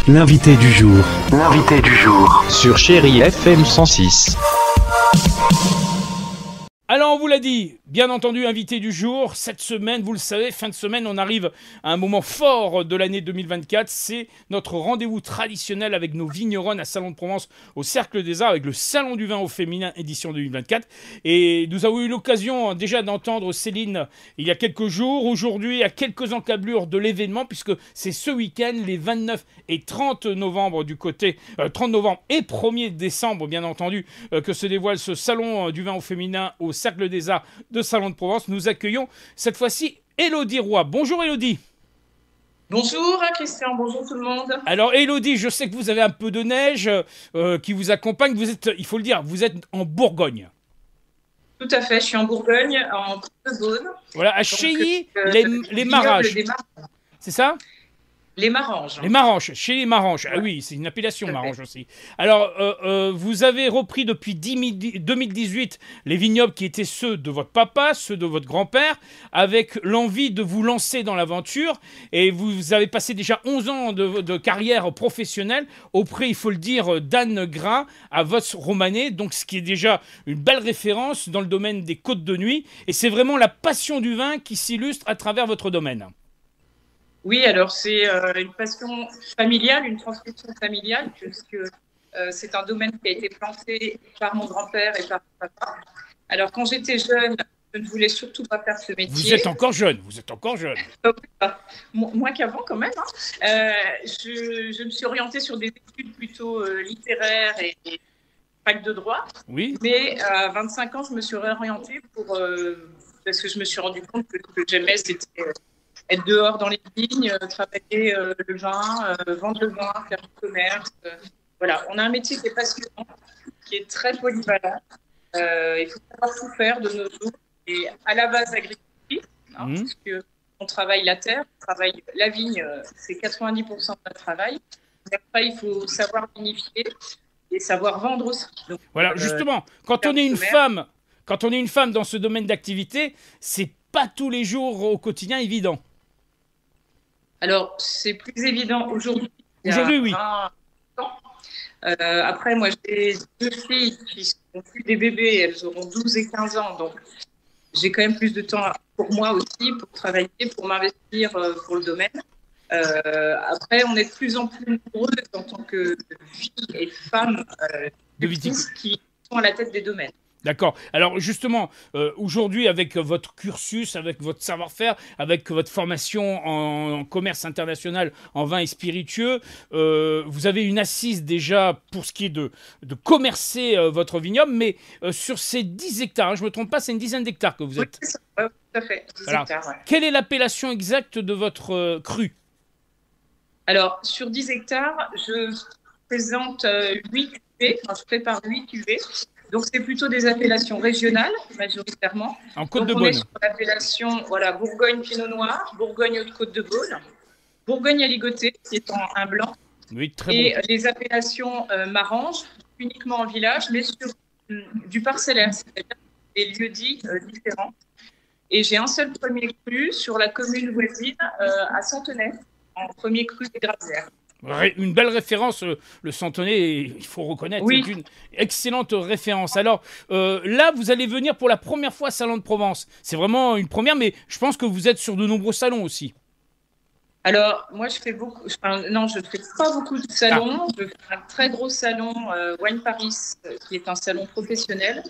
L'invité du jour. L'invité du jour. Sur Chérie FM 106. Alors on vous l'a dit, bien entendu, invité du jour, cette semaine, vous le savez, fin de semaine, on arrive à un moment fort de l'année 2024, c'est notre rendez-vous traditionnel avec nos vigneronnes à Salon de Provence au Cercle des Arts, avec le Salon du Vin au Féminin édition 2024. Et nous avons eu l'occasion déjà d'entendre Céline il y a quelques jours, aujourd'hui à quelques encablures de l'événement, puisque c'est ce week-end, les 29 et 30 novembre du côté, 30 novembre et 1er décembre, bien entendu, que se dévoile ce Salon du Vin au Féminin au Cercle des Arts de Salon de Provence. Nous accueillons cette fois-ci Élodie Roy. Bonjour Élodie. Bonjour Christian, bonjour tout le monde. Alors Élodie, je sais que vous avez un peu de neige qui vous accompagne. Vous êtes, il faut le dire, vous êtes en Bourgogne. Tout à fait, je suis en Bourgogne, en Côte-de-Beaune. Voilà, à Cheilly, les Marages. C'est ça ? Les Maranges. Les Maranges, chez les Maranges. Ah oui, c'est une appellation Maranges aussi. Alors, vous avez repris depuis 2018 les vignobles qui étaient ceux de votre papa, ceux de votre grand-père, avec l'envie de vous lancer dans l'aventure. Et vous avez passé déjà 11 ans de carrière professionnelle auprès, il faut le dire, d'Anne Gras à Vos-Romanée, donc ce qui est déjà une belle référence dans le domaine des côtes de nuit. Et c'est vraiment la passion du vin qui s'illustre à travers votre domaine. Oui, alors c'est une passion familiale, une transmission familiale, puisque c'est un domaine qui a été planté par mon grand-père et par mon papa. Alors quand j'étais jeune, je ne voulais surtout pas faire ce métier. Vous êtes encore jeune, vous êtes encore jeune. Moins qu'avant quand même. Je me suis orientée sur des études plutôt littéraires et fac de droit. Oui. Mais à 25 ans, je me suis réorientée parce que je me suis rendu compte que ce que j'aimais, c'était être dehors dans les vignes, travailler le vin, vendre le vin, faire du commerce. Voilà, on a un métier qui est passionnant, qui est très polyvalent. Il faut savoir tout faire de nos jours. Et à la base, agricultrice, parce qu'on travaille la terre, on travaille la vigne, c'est 90% de notre travail. Et après, il faut savoir vinifier et savoir vendre aussi. Donc, voilà, justement, quand on est une femme dans ce domaine d'activité, c'est pas tous les jours au quotidien évident. Alors, c'est plus évident aujourd'hui. Aujourd'hui, oui. Après, moi, j'ai 2 filles qui sont plus des bébés. Elles auront 12 et 15 ans. Donc, j'ai quand même plus de temps pour moi aussi, pour travailler, pour m'investir pour le domaine. Après, on est de plus en plus nombreuses en tant que filles et femmes qui sont à la tête des domaines. D'accord. Alors justement, aujourd'hui, avec votre cursus, avec votre savoir-faire, avec votre formation en commerce international en vin et spiritueux, vous avez une assise déjà pour ce qui est de commercer votre vignoble, mais sur ces 10 hectares, hein, je ne me trompe pas, c'est une dizaine d'hectares que vous êtes. Oui, c'est ça, tout à fait. 10 hectares, ouais. Quelle est l'appellation exacte de votre cru ? Alors, sur 10 hectares, je présente 8 cuvées, je prépare 8 cuvées. Donc, c'est plutôt des appellations régionales, majoritairement. En Côte-de-Beaune. Donc, on est sur l'appellation Bourgogne Pinot Noir, Bourgogne Côte-de-Beaune, Bourgogne Aligoté, qui est un blanc. Oui, très et bon. Les appellations Maranges, uniquement en village, mais sur du parcellaire, c'est-à-dire des lieux-dits différents. Et j'ai un seul premier cru sur la commune voisine à Centenay, en premier cru des Grazières. Une belle référence, le Centenay, il faut reconnaître, oui. C'est une excellente référence. Alors là, vous allez venir pour la première fois à Salon de Provence. C'est vraiment une première, mais je pense que vous êtes sur de nombreux salons aussi. Alors, moi, je fais je fais pas beaucoup de salons. Je fais un très gros salon, Wine Paris, qui est un salon professionnel.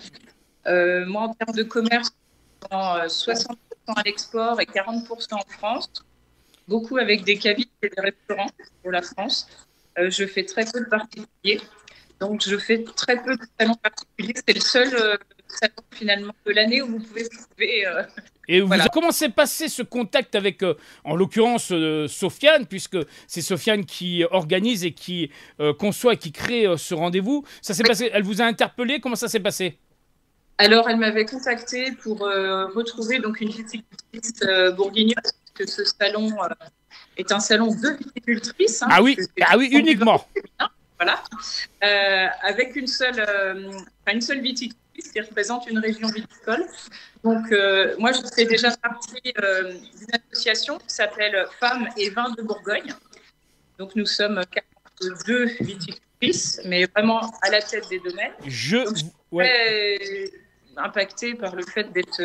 Moi, en termes de commerce, 60% à l'export et 40% en France. Beaucoup avec des cavistes et des restaurants pour la France. Je fais très peu de particuliers. Donc, je fais très peu de salons particuliers. C'est le seul salon, finalement, de l'année où vous pouvez trouver... Et comment s'est passé ce contact avec, en l'occurrence, Sofiane, puisque c'est Sofiane qui organise et qui conçoit et qui crée ce rendez-vous. Ça s'est passé, elle vous a interpellé, comment ça s'est passé ? Alors, elle m'avait contacté pour retrouver donc une viticultrice bourguignoise, que ce salon est un salon de viticultrices. Ah oui, uniquement. Voilà, avec une seule viticultrice qui représente une région viticole. Donc, moi, je fais déjà partie d'une association qui s'appelle Femmes et Vins de Bourgogne. Donc, nous sommes 40 2 viticultrices, mais vraiment à la tête des domaines. Donc, je suis très impactée par le fait d'être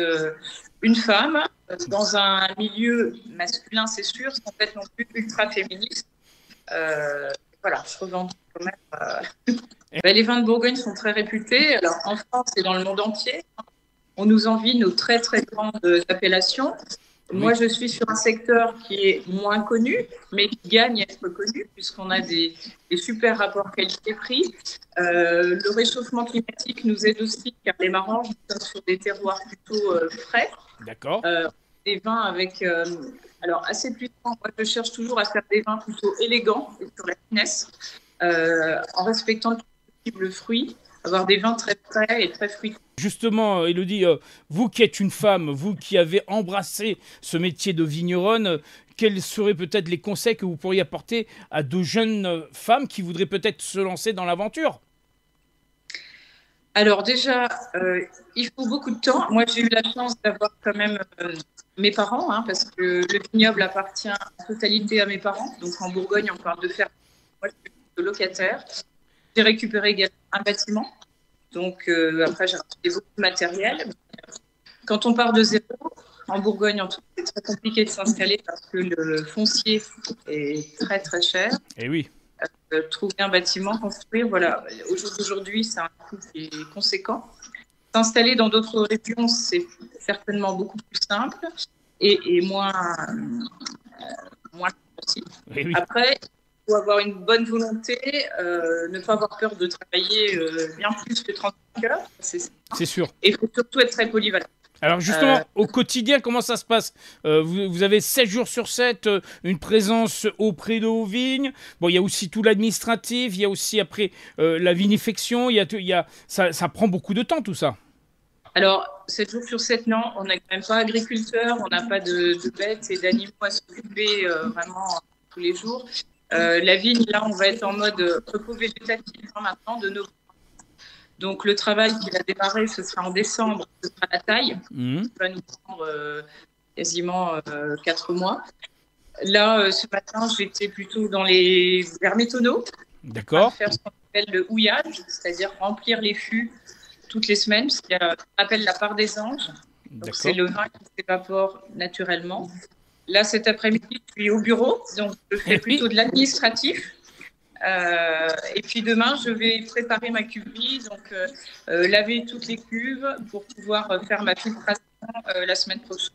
une femme dans un milieu masculin, c'est sûr, sans être non plus ultra féministe. Voilà, je revendique quand même. Les vins de Bourgogne sont très réputés. Alors, en France et dans le monde entier, on nous envie nos très très grandes appellations. Moi, je suis sur un secteur qui est moins connu, mais qui gagne à être connu, puisqu'on a des super rapports qualité-prix. Le réchauffement climatique nous aide aussi, car les Maranges, nous sommes sur des terroirs plutôt frais. D'accord. Des vins avec, alors assez puissants. Moi, je cherche toujours à faire des vins plutôt élégants et sur la finesse, en respectant le possible fruit, avoir des vins très frais et très fruités. Justement, Élodie, vous qui êtes une femme, vous qui avez embrassé ce métier de vigneronne, quels seraient peut-être les conseils que vous pourriez apporter à de jeunes femmes qui voudraient peut-être se lancer dans l'aventure? Alors déjà, il faut beaucoup de temps. Moi, j'ai eu la chance d'avoir quand même mes parents, hein, parce que le vignoble appartient en totalité à mes parents. Donc en Bourgogne, on parle de faire. Moi, je suis locataire. J'ai récupéré également un bâtiment. Donc après, j'ai racheté beaucoup de matériel. Quand on part de zéro, en Bourgogne, en tout cas, c'est très compliqué de s'installer parce que le foncier est très très cher. Eh oui. Trouver un bâtiment, construire, voilà. Au jour d'aujourd'hui, c'est un coût qui est conséquent. S'installer dans d'autres régions, c'est certainement beaucoup plus simple et moins aussi. Eh oui. Après, il faut avoir une bonne volonté, ne pas avoir peur de travailler bien plus que 35 heures, c'est sûr. Et il faut surtout être très polyvalent. Alors justement, au quotidien, comment ça se passe? Vous avez 7 jours sur 7 une présence auprès de vos vignes. Bon, il y a aussi tout l'administratif, il y a aussi après la vinifection, ça prend beaucoup de temps tout ça. Alors, 7 jours sur 7, non, on n'est quand même pas agriculteur, on n'a pas de bêtes et d'animaux à s'occuper vraiment tous les jours. La vigne, là, on va être en mode repos végétatif maintenant de nos. Donc, le travail qui va démarrer, ce sera en décembre, ce sera la taille. Ça va nous prendre quasiment 4 mois. Là, ce matin, j'étais plutôt dans les vermétonneaux. D'accord. Faire ce qu'on appelle le houillage, c'est-à-dire remplir les fûts toutes les semaines, ce qu'on appelle la part des anges. Donc, c'est le vin qui s'évapore naturellement. Là, cet après-midi, je suis au bureau, donc je fais plutôt de l'administratif. Et puis demain, je vais préparer ma cuverie, donc laver toutes les cuves pour pouvoir faire ma filtration la semaine prochaine.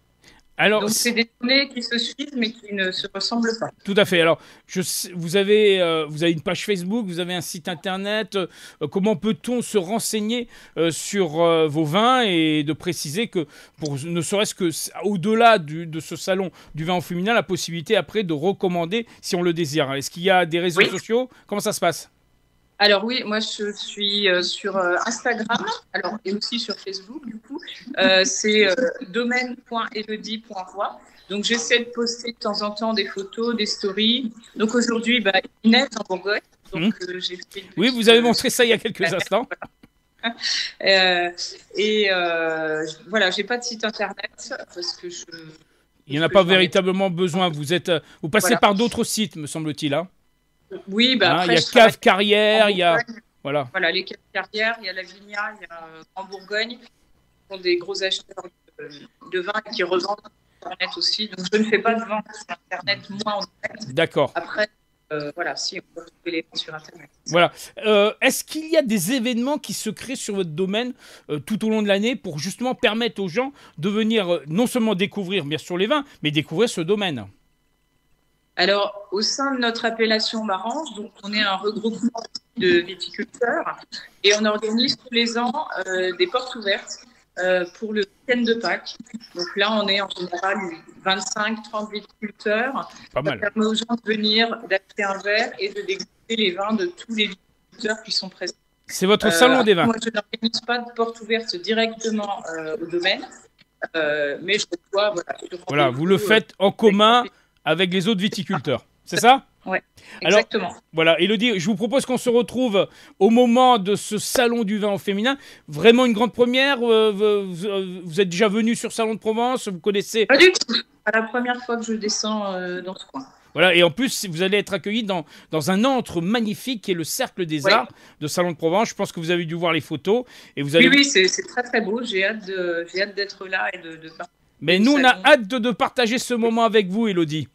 Alors, donc, c'est des données qui se suivent, mais qui ne se ressemblent pas. Tout à fait. Alors, vous avez une page Facebook, vous avez un site internet. Comment peut-on se renseigner sur vos vins et de préciser que, ne serait-ce que au-delà de ce salon du vin au féminin, la possibilité après de recommander si on le désire. Est-ce qu'il y a des réseaux sociaux? Comment ça se passe? Alors oui, moi je suis sur Instagram, alors et aussi sur Facebook du coup. C'est domaine.elodie.roi. Donc j'essaie de poster de temps en temps des photos, des stories. Donc aujourd'hui, il neige en Bourgogne. Donc j'ai fait. Oui, vous avez montré ça il y a quelques instants. Voilà, j'ai pas de site internet parce que il n'y en a pas véritablement besoin. Vous passez par d'autres sites, me semble-t-il. Hein. Oui, après, il y a Cave Carrière, il y a voilà, les Caves Carrière, il y a la Vigna, il y a en Bourgogne, qui sont des gros acheteurs de vin qui revendent sur Internet aussi. Donc je ne fais pas de vente sur Internet, moi en direct. D'accord. Après, voilà, si on peut trouver les ventes sur Internet. Voilà. Est-ce qu'il y a des événements qui se créent sur votre domaine tout au long de l'année pour justement permettre aux gens de venir non seulement découvrir bien sûr les vins, mais découvrir ce domaine? Alors, au sein de notre appellation Marange, donc on est un regroupement de viticulteurs et on organise tous les ans des portes ouvertes pour le week-end de Pâques. Donc là, on est en général 25-30 viticulteurs. Pas mal. Ça permet aux gens de venir, d'acheter un verre et de déguster les vins de tous les viticulteurs qui sont présents. C'est votre salon des vins. Moi, je n'organise pas de porte ouverte directement au domaine, mais je dois... Voilà, vous le faites en commun avec les autres viticulteurs, c'est ça? Oui, exactement. Alors, voilà, Élodie, je vous propose qu'on se retrouve au moment de ce salon du vin au féminin. Vraiment une grande première. Vous êtes déjà venu sur Salon de Provence, vous connaissez? Pas du tout. C'est la première fois que je descends dans ce coin. Voilà, et en plus, vous allez être accueillis dans un antre magnifique qui est le Cercle des Arts de Salon de Provence. Je pense que vous avez dû voir les photos. Et vous allez... Oui, c'est très très beau. J'ai hâte d'être là et de partager. Mais nous, on a hâte de partager ce moment avec vous, Élodie.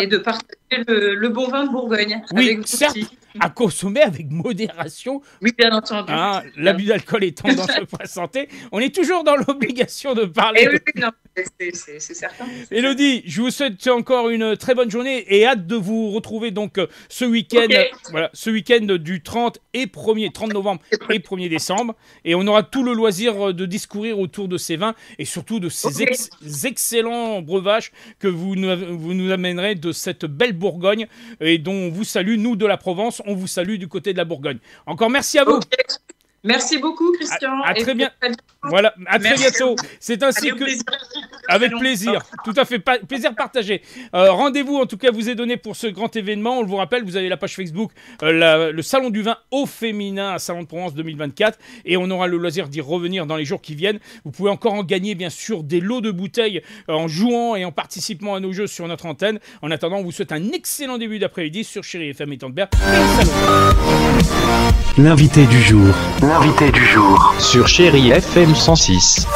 Et de partager le bon vin de Bourgogne. Oui, avec vous certes, aussi. à consommer avec modération. Oui, bien entendu. L'abus d'alcool étant dangereux pour la santé, on est toujours dans l'obligation de parler. Oui, non, c'est certain. Élodie, je vous souhaite encore une très bonne journée et hâte de vous retrouver donc ce week-end, voilà, ce week-end du 30 novembre et 1er décembre. Et on aura tout le loisir de discourir autour de ces vins et surtout de ces excellents breuvages que vous nous amènerez de cette belle Bourgogne et dont on vous salue, nous de la Provence, on vous salue du côté de la Bourgogne. Encore merci à vous. Merci beaucoup, Christian. À très bien. Voilà, à très bientôt. C'est ainsi que... Avec plaisir, tout à fait, plaisir partagé. Rendez-vous, en tout cas, vous est donné pour ce grand événement. On vous rappelle, vous avez la page Facebook, le Salon du Vin au féminin à Salon de Provence 2024. Et on aura le loisir d'y revenir dans les jours qui viennent. Vous pouvez encore en gagner, bien sûr, des lots de bouteilles en jouant et en participant à nos jeux sur notre antenne. En attendant, on vous souhaite un excellent début d'après-midi sur Chérie FM et Tandberg. L'invité du jour. L'invité du jour. Sur Chérie FM 106.